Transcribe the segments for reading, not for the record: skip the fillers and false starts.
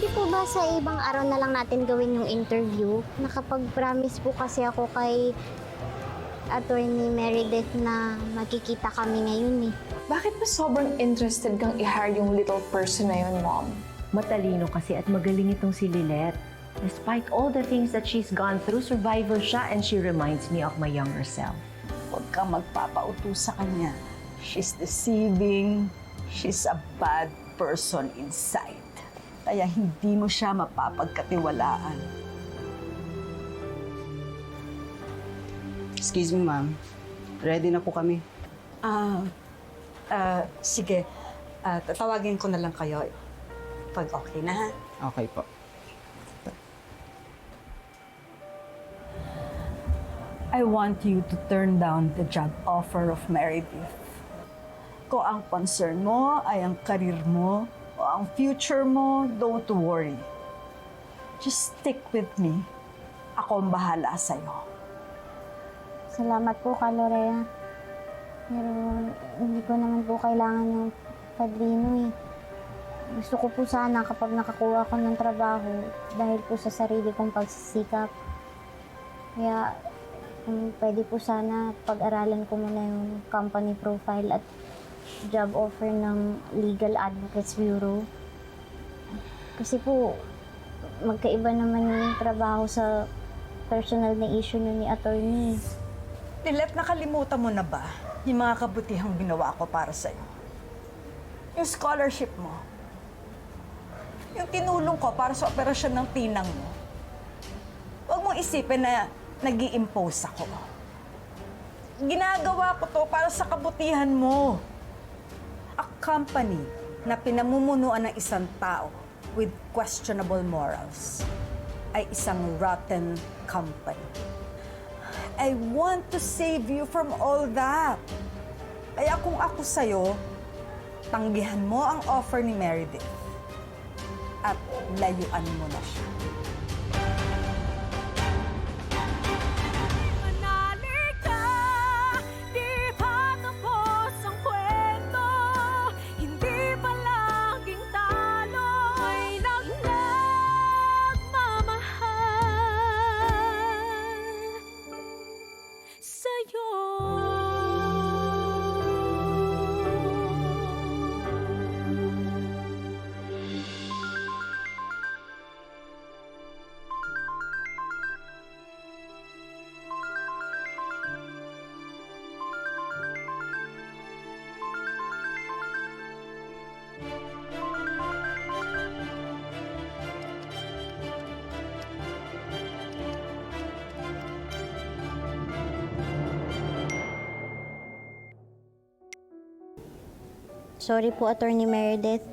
Pwede po ba sa ibang araw na lang natin gawin yung interview? Nakapag-promise po kasi ako kay Attorney Meredith na magkikita kami ngayon eh. Bakit ba sobrang interested kang i-hire yung little person na yun, Mom? Matalino kasi at magaling itong si Lilette. Despite all the things that she's gone through, survivor siya and she reminds me of my younger self. Huwag kang magpapautos sa kanya. She's deceiving. She's a bad person inside. Kaya hindi mo siya mapapagkatiwalaan. Excuse me, ma'am. Ready na po kami. Sige. Tatawagin ko na lang kayo pag okay na, ha? Okay po. I want you to turn down the job offer of Meredith. Kung ang concern mo ay ang career mo o ang future mo, don't worry. Just stick with me. Ako ang bahala sa'yo. Salamat po ka, Lorena. Pero hindi ko naman po kailangan yung padrino eh. Gusto ko po sana kapag nakakuha ko ng trabaho dahil po sa sarili kong pagsisikap. Kaya kung pwede po sana pag-aralan ko muna yung company profile at job offer ng Legal Advocates Bureau. Kasi po, magkaiba naman yung trabaho sa personal na issue ni attorney. Lilette, nakalimutan mo na ba yung mga kabutihang ginawa ko para sa'yo? Yung scholarship mo. Yung tinulong ko para sa operasyon ng tinang mo. Huwag mong isipin na nag-i-impose ako. Ginagawa ko to para sa kabutihan mo. A company na pinamumunuan ng isang tao with questionable morals ay isang rotten company. I want to save you from all that. Kaya kung ako sa'yo, tanggihan mo ang offer ni Meredith at layuan mo na siya. Sorry po, Attorney Meredith.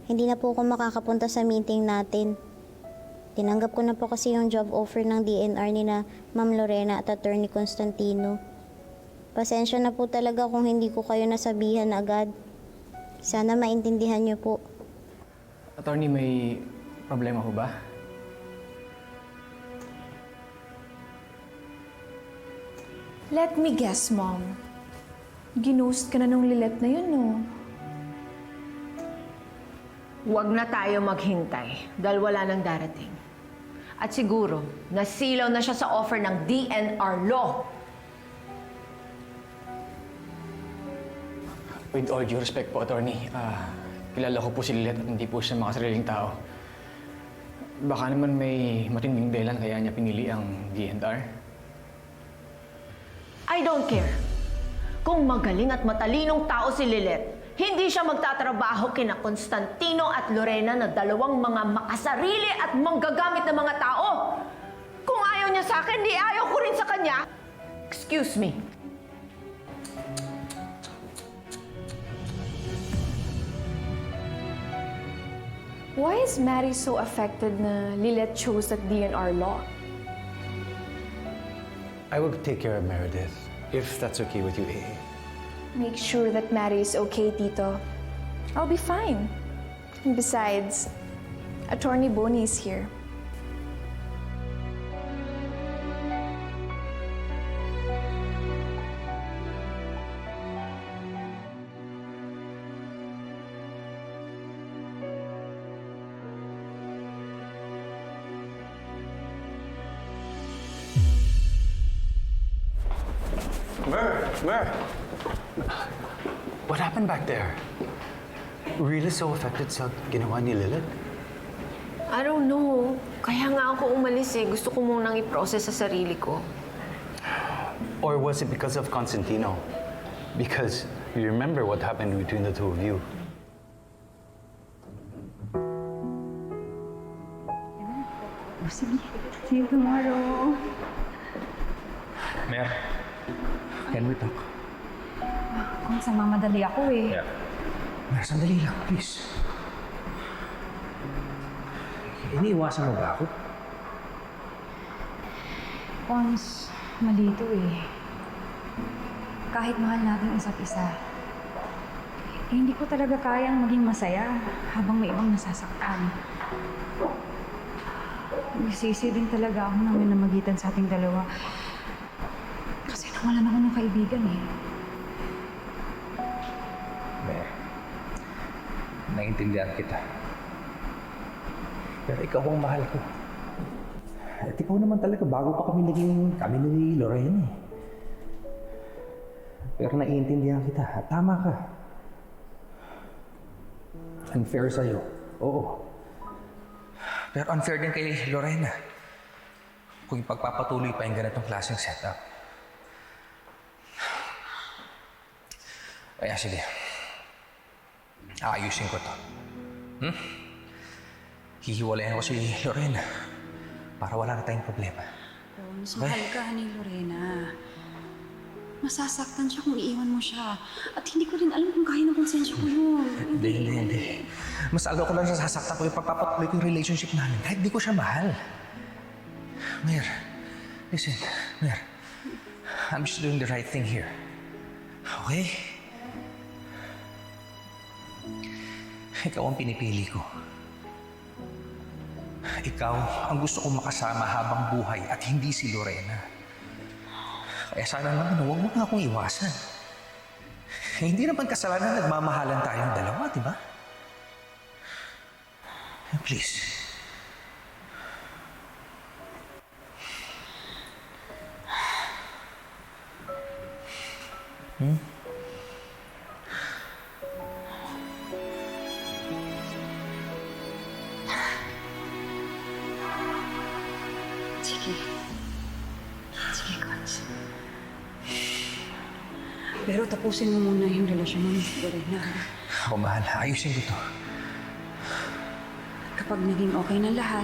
Hindi na po ako makakapunta sa meeting natin. Tinanggap ko na po kasi yung job offer ng DNR ni na Ma'am Lorena at Attorney Constantino. Pasensya na po talaga kung hindi ko kayo nasabihan agad. Sana maintindihan niyo po. Attorney, may problema ho ba? Let me guess, Mom. Ginost ka na nung Lilette na yun, no? Huwag na tayo maghintay dahil wala nang darating. At siguro, nasilaw na siya sa offer ng DNR law. With all due respect po, Attorney, kilala ko po si Lilette at hindi po siya makasariling tao. Baka naman may matinding dahilan kaya niya pinili ang DNR. I don't care. Kung magaling at matalinong tao si Lilette, hindi siya magtatrabaho kina Constantino at Lorena na dalawang mga makasarili at manggagamit na mga tao. Kung ayaw niya sa akin, di ayaw ko rin sa kanya. Excuse me. Why is Mary so affected na Lilette chose that DNR law? I will take care of Meredith, if that's okay with you, AA. Make sure that Mary is okay, Tito. I'll be fine. And besides, Attorney Bonnie is here. Mer! What happened back there? Really so affected sa ginawa ni Lilith? I don't know. Kaya nga ako umalis eh. Gusto ko munang i-process sa sarili ko. Or was it because of Constantino? Because you remember what happened between the two of you. Sige. See you tomorrow. Mer, can we talk? Kung sa mamadali ako eh. Mer, sandali lang, please. Iniiwasan mo ba ako? Cons, mali ito eh. Kahit mahal natin isa't isa, hindi ko talaga kayang maging masaya habang may ibang nasasaktan. Nagsisi din talaga ako na may namagitan sa ating dalawa. Kasi nawalan ako ng kaibigan eh. Mer, naiintindihan kita. Pero ikaw ang mahal ko. At ikaw naman talaga, bago pa kami ni Lorraine eh. Pero naiintindihan kita. At tama ka. Unfair sa'yo. Oo. Pero unfair din kay Lorena. Kung ipagpapatuloy pa yung ganitong klaseng setup. Kaya sige. Aayusin ko to. Hihiwalayan ko si Lorena para wala na tayong problema. Mas mahal ka ni Lorena. Masasaktan siya kung iiwan mo siya. At hindi ko rin alam kung kaya ng konsensya ko yun. Hindi. Mas lalo ko lang sasaktan ko yung pagpapatuloy ko yung relationship namin kahit di ko siya mahal. Mer, listen, Mer. I'm just doing the right thing here. Okay? Ikaw ang pinipili ko. Ikaw ang gusto kong makasama habang buhay at hindi si Lorena. Kaya sana naman, huwag mo na akong iwasan. Hindi naman kasalanan nagmamahalan tayong dalawa, di ba? Please. Sige. Sige, Cons. Pero tapusin mo muna yung relasyon mo ni Lorena. Ako, mahal. Ayusin ko to. Kapag naging okay na lahat,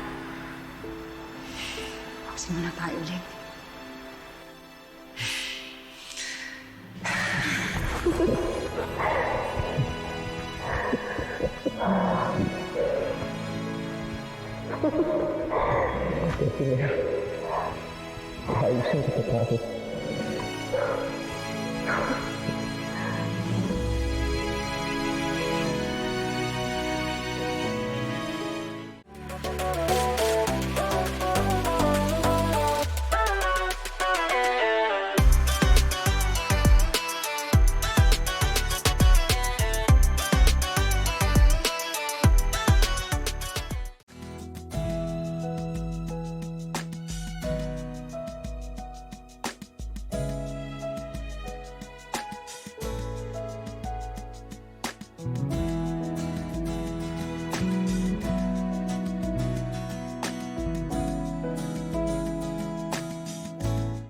magsimula tayo ulit. Ayusin ko to,